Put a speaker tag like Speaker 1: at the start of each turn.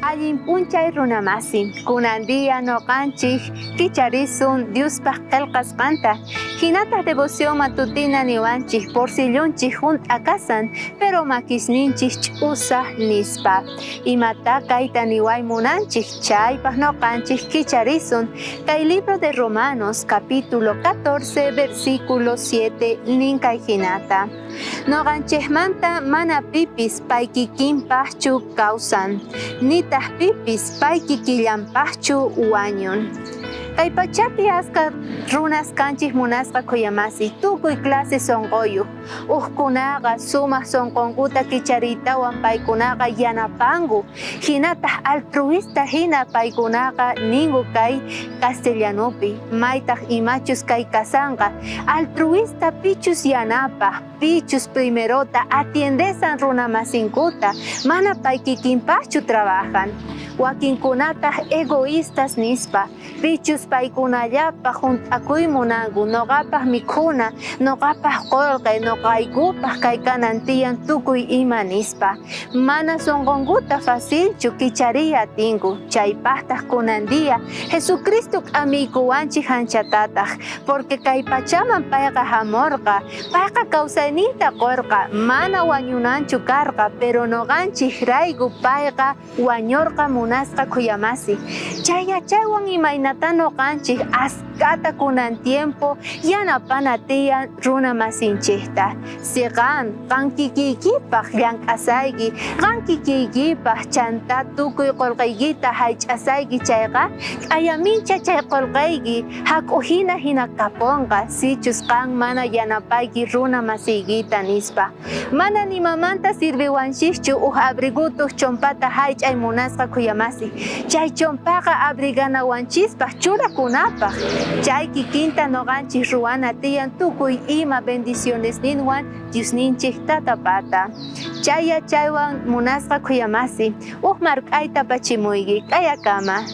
Speaker 1: Allin punchay runamasi, kunandia noqanchik kicharisun Diospaq qillqasqanta. Hinata Devoción Matutina niwanchik porcillunchik akasan, pero makisninchik ch'usaq nispa. Imata kayta niwaymunanchik chaypaq noqanchik kicharisun. Kay libro de Romanos capítulo 14 versículo 7 ninkay hinata. Noqanchikmanta mana pipis pay kikinpaqchu kawsan, nitaq pipis pay kikillanpaqchu wañun. Kay pachapi asqa runas kanchik munasqa kuyamasi, tukuy clase sonqoyuq. Uqkunaqa sumaq sonqonkuta kicharitawan paykunaqa yanapanku. Hinataq altruista hina paykunaqa ninku kay castellanupi, maytaq imachus kay kasanqa. Altruista pichus yanapaq, pichus primerota atiendesan runamasinkuta, mana pay kikinpaqchu trabajan. Wakinkunataq egoístas nispa, pichus paykunallapaq hunt'akuymunanku, noqapaq mikhuna, noqapaq qolqay, noqaykupaq kay kanan tiyan tukuy ima nispa. Mana sonqonkuta facilchu kichariy atinku, chaypaqtaq kunandia Jesucristo k'amiykuwanchik hanchatataq, porque kay pachaman payqa hamurqa, payqa kawsayninta qurqa, mana wañunanchu karqa, pero noqanchik rayku payqa wañurqa munasqa kuyamasi. Chaywan imaynata noqanchik askata kunan tiempo yanapana tiyan runamasinchikta. Siqan kikiykipaq llank'asayki, kikiykipaq chanta tukuy qolqaykita haych'asayki chayqa k'ayamincha chay qolqayki hak'uhina hina kapunqa sichus qan mana yanapayki runamasiykita nispa. Mana nimamanta sirviwanchikchu uj abrigutuq chompata haych'ay munasqa kuyamasi. Chay chompaqa abriganawanchispaq churakunapaq. Chay kikinta noqanchik ruwana tiyan tukuy ima bendiciones ninwan Diosninchik tatapata. Chaywan munasqa kuyamasi, uj mark'ayta pachimuyki kayakama.